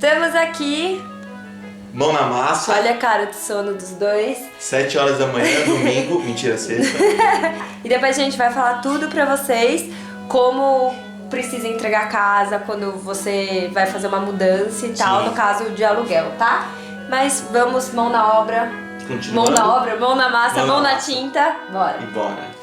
Estamos aqui. Mão na massa. Olha a cara de sono dos dois. 7 horas da manhã, domingo. Mentira, sexta. E depois a gente vai falar tudo pra vocês. Como precisa entregar a casa, quando você vai fazer uma mudança e tal. Sim. No caso de aluguel, tá? Mas vamos, mão na obra. Continuando. Mão na obra, mão na massa, Mão na mão na massa. tinta. Bora. E bora.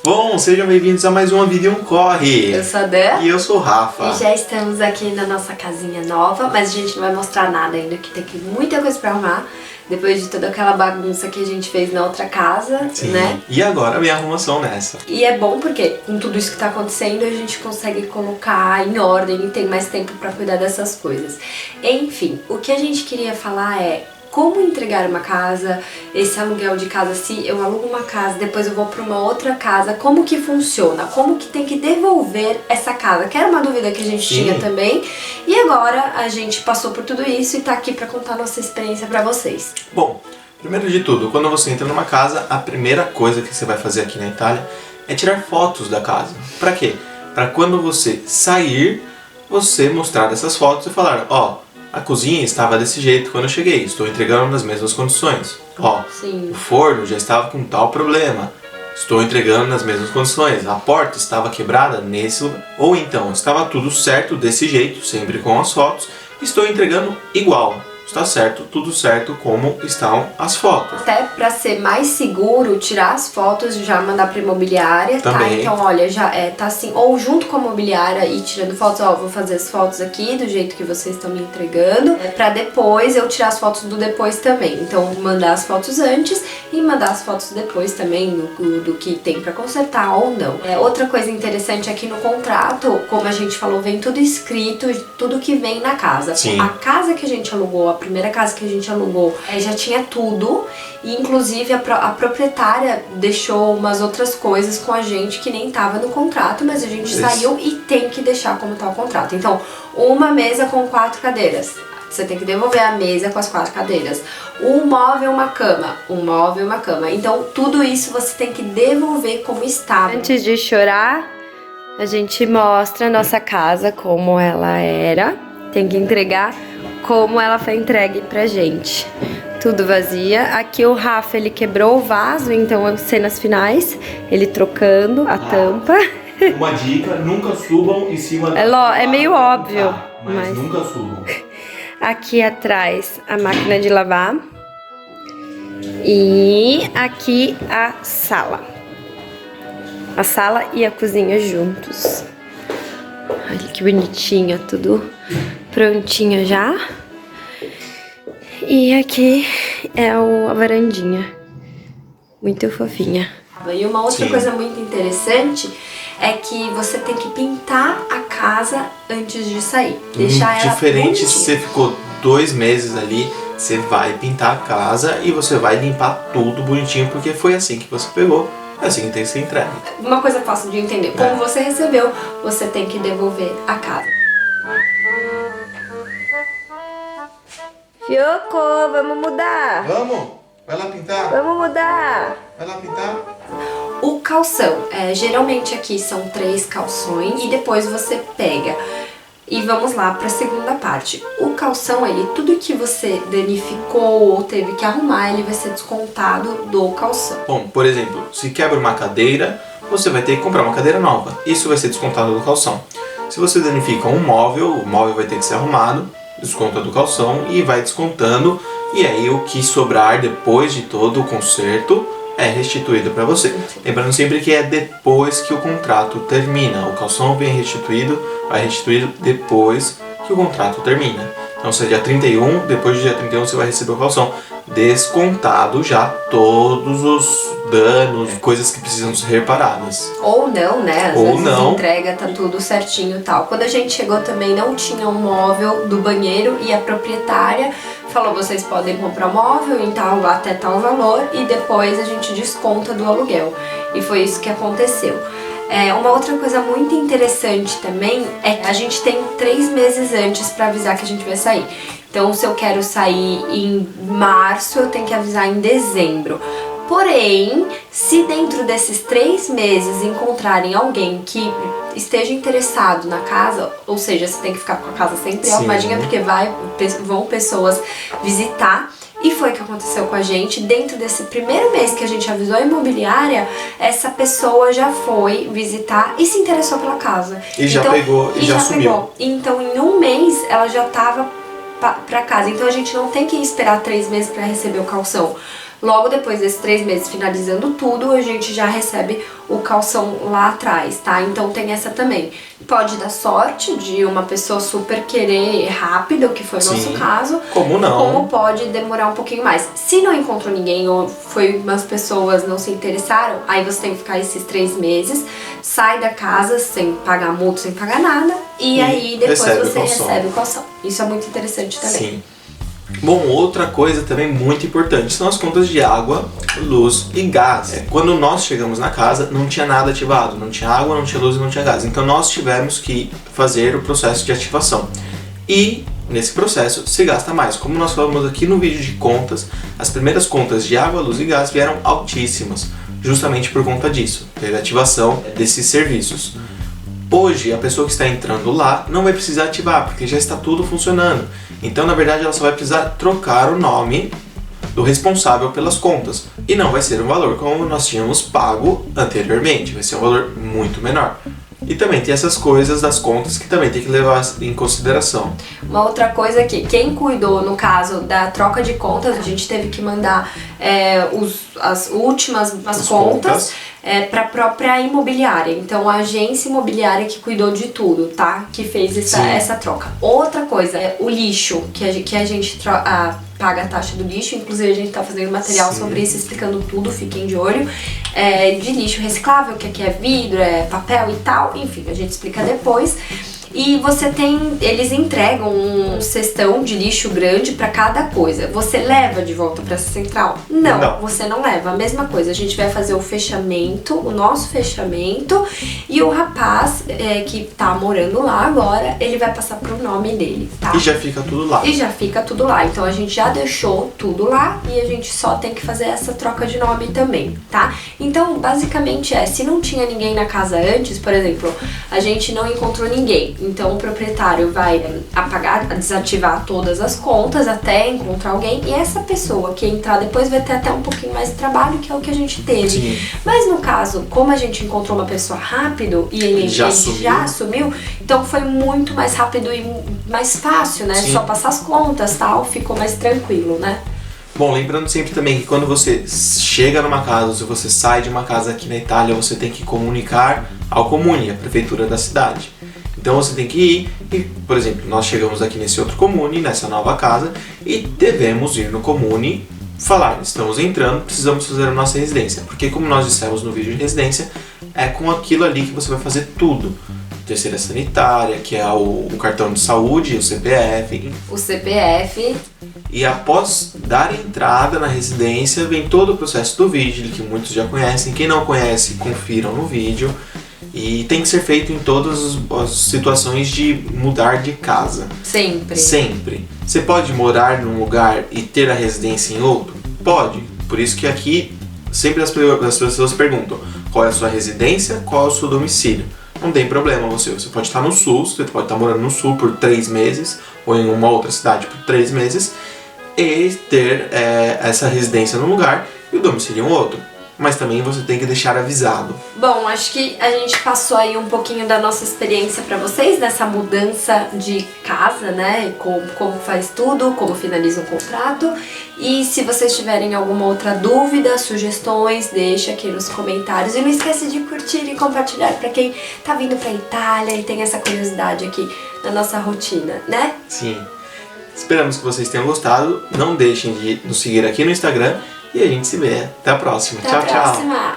Bom, sejam bem-vindos a mais uma Vida e um Corre. Eu sou a Dan. E eu sou o Rafa. E já estamos aqui na nossa casinha nova, mas a gente não vai mostrar nada ainda, que tem muita coisa pra arrumar. Depois de toda aquela bagunça que a gente fez na outra casa, Sim. né? E agora vem a arrumação nessa. E é bom porque com tudo isso que tá acontecendo a gente consegue colocar em ordem e tem mais tempo pra cuidar dessas coisas. Enfim, o que a gente queria falar é como entregar uma casa, esse aluguel de casa, se eu alugo uma casa, depois eu vou pra uma outra casa, como que funciona? Como que tem que devolver essa casa? Que era uma dúvida que a gente Sim. tinha também. E agora a gente passou por tudo isso e tá aqui pra contar nossa experiência pra vocês. Bom, primeiro de tudo, quando você entra numa casa, a primeira coisa que você vai fazer aqui na Itália é tirar fotos da casa. Pra quê? Pra quando você sair, você mostrar essas fotos e falar, ó, a cozinha estava desse jeito quando eu cheguei, estou entregando nas mesmas condições. Ó, Sim. o forno já estava com tal problema, estou entregando nas mesmas condições. A porta estava quebrada nesse lugar. Ou então, estava tudo certo desse jeito, sempre com as fotos, estou entregando igual. Está certo, tudo certo como estão as fotos. Até pra ser mais seguro, tirar as fotos e já mandar pra imobiliária, tá? Também. Então, olha, já tá assim, ou junto com a imobiliária e tirando fotos, ó, vou fazer as fotos aqui do jeito que vocês estão me entregando, pra depois eu tirar as fotos do depois também. Então, mandar as fotos antes e mandar as fotos depois também do que tem pra consertar ou não. Outra coisa interessante aqui no contrato, como a gente falou, vem tudo escrito, tudo que vem na casa. Sim. A casa que a gente alugou, a primeira casa que a gente alugou, já tinha tudo, e inclusive a proprietária deixou umas outras coisas com a gente que nem tava no contrato, mas a gente Isso. saiu e tem que deixar como tá o contrato. Então, uma mesa com 4 cadeiras. Você tem que devolver a mesa com as 4 cadeiras. Um móvel, uma cama. Um móvel, uma cama. Então, tudo isso você tem que devolver como estava. Antes de chorar, a gente mostra a nossa casa como ela era. Tem que entregar como ela foi entregue pra gente. Tudo vazia. Aqui o Rafa, ele quebrou o vaso, então cenas finais, ele trocando a tampa. Uma dica, nunca subam em cima da... É meio óbvio, mas nunca subam. Aqui atrás a máquina de lavar. E aqui a sala. A sala e a cozinha juntos. Olha que bonitinho, tudo prontinho já. E aqui é a varandinha. Muito fofinha. E uma outra Sim. coisa muito interessante é que você tem que pintar a casa antes de sair. Deixar ela Diferente se bonitinha. você ficou 2 meses ali, você vai pintar a casa e você vai limpar tudo bonitinho, porque foi assim que você pegou, é assim que tem que ser entregue. Uma coisa fácil de entender. Como você recebeu, você tem que devolver a casa. Fioco, vamos mudar. Vamos? Vai lá pintar? Vamos mudar. Vai lá pintar? O calção, geralmente aqui são 3 calções e depois você pega. E vamos lá para a segunda parte. O calção, tudo que você danificou ou teve que arrumar, ele vai ser descontado do calção. Bom, por exemplo, se quebra uma cadeira, você vai ter que comprar uma cadeira nova. Isso vai ser descontado do calção. Se você danifica um móvel, o móvel vai ter que ser arrumado, desconta do calção e vai descontando. E aí o que sobrar depois de todo o conserto é restituído para você. Lembrando sempre que é depois que o contrato termina. O calção vem restituído, vai restituído depois que o contrato termina. Então se é dia 31, depois do dia 31 você vai receber o calção descontado já todos os danos, coisas que precisam ser reparadas. Ou não, né? Às Ou vezes não. entrega, tá tudo certinho e tal. Quando a gente chegou também não tinha um móvel do banheiro e a proprietária falou, vocês podem comprar móvel em tal, até tal valor e depois a gente desconta do aluguel. E foi isso que aconteceu. Uma outra coisa muito interessante também é que a gente tem 3 meses antes para avisar que a gente vai sair. Então, se eu quero sair em março, eu tenho que avisar em dezembro. Porém, se dentro desses 3 meses encontrarem alguém que esteja interessado na casa, ou seja, você tem que ficar com a casa sempre arrumadinha, porque vão pessoas visitar. E foi o que aconteceu com a gente. Dentro desse primeiro mês que a gente avisou a imobiliária, essa pessoa já foi visitar e se interessou pela casa. E já pegou e já assumiu. Então, em um mês, ela já estava para casa. Então, a gente não tem que esperar 3 meses para receber o calção. Logo depois desses 3 meses, finalizando tudo, a gente já recebe o calção lá atrás, tá? Então tem essa também. Pode dar sorte de uma pessoa super querer rápido, que foi o nosso caso. Como não? Como pode demorar um pouquinho mais. Se não encontrou ninguém ou foi umas pessoas não se interessaram, aí você tem que ficar esses 3 meses, sai da casa sem pagar multa, sem pagar nada, e aí depois você recebe o calção. Isso é muito interessante também. Sim. Bom, outra coisa também muito importante são as contas de água, luz e gás. Quando nós chegamos na casa, não tinha nada ativado, não tinha água, não tinha luz e não tinha gás. Então nós tivemos que fazer o processo de ativação. E nesse processo se gasta mais. Como nós falamos aqui no vídeo de contas, as primeiras contas de água, luz e gás vieram altíssimas, justamente por conta disso, da ativação desses serviços. Hoje, a pessoa que está entrando lá não vai precisar ativar, porque já está tudo funcionando. Então, na verdade, ela só vai precisar trocar o nome do responsável pelas contas. E não vai ser um valor como nós tínhamos pago anteriormente, vai ser um valor muito menor. E também tem essas coisas das contas que também tem que levar em consideração. Uma outra coisa é que quem cuidou, no caso da troca de contas, a gente teve que mandar as últimas contas para a própria imobiliária. Então, a agência imobiliária que cuidou de tudo, tá? Que fez essa troca. Outra coisa é o lixo, que a gente paga a taxa do lixo. Inclusive, a gente tá fazendo material sobre isso, explicando tudo, fiquem de olho. De lixo reciclável, que aqui é vidro, é papel e tal. Enfim, a gente explica depois. E eles entregam um cestão de lixo grande para cada coisa. Você leva de volta para essa central? Não, você não leva. A mesma coisa, a gente vai fazer o nosso fechamento, e o rapaz que tá morando lá agora, ele vai passar pro nome dele, tá? E já fica tudo lá. Então a gente já deixou tudo lá e a gente só tem que fazer essa troca de nome também, tá? Então, basicamente se não tinha ninguém na casa antes, por exemplo, a gente não encontrou ninguém. Então o proprietário vai desativar todas as contas até encontrar alguém, e essa pessoa que entrar depois vai ter até um pouquinho mais de trabalho, que é o que a gente teve. Sim. Mas no caso, como a gente encontrou uma pessoa rápido e ele já assumiu, então foi muito mais rápido e mais fácil, né? Sim. Só passar as contas, tal, ficou mais tranquilo, né? Bom, lembrando sempre também que quando você chega numa casa, ou se você sai de uma casa aqui na Itália, você tem que comunicar ao comune, a prefeitura da cidade. Então você tem que ir e, por exemplo, nós chegamos aqui nesse outro comune, nessa nova casa, e devemos ir no comune falar, estamos entrando, precisamos fazer a nossa residência. Porque como nós dissemos no vídeo de residência, é com aquilo ali que você vai fazer tudo. Terceira sanitária, que é o cartão de saúde, o CPF. O CPF. E após dar entrada na residência, vem todo o processo do vídeo, que muitos já conhecem. Quem não conhece, confiram no vídeo. E tem que ser feito em todas as situações de mudar de casa. Sempre. Sempre. Você pode morar num lugar e ter a residência em outro? Pode. Por isso que aqui sempre as pessoas perguntam qual é a sua residência, qual é o seu domicílio. Não tem problema, você pode estar no sul, você pode estar morando no sul por 3 meses, ou em uma outra cidade por 3 meses, e ter essa residência num lugar e o domicílio em outro. Mas também você tem que deixar avisado. Bom, acho que a gente passou aí um pouquinho da nossa experiência pra vocês nessa mudança de casa, né? Como faz tudo, como finaliza o contrato. E se vocês tiverem alguma outra dúvida, sugestões, deixa aqui nos comentários. E não esquece de curtir e compartilhar pra quem tá vindo pra Itália e tem essa curiosidade aqui na nossa rotina, né? Sim. Esperamos que vocês tenham gostado. Não deixem de nos seguir aqui no Instagram. E a gente se vê. Até a próxima. Até a próxima.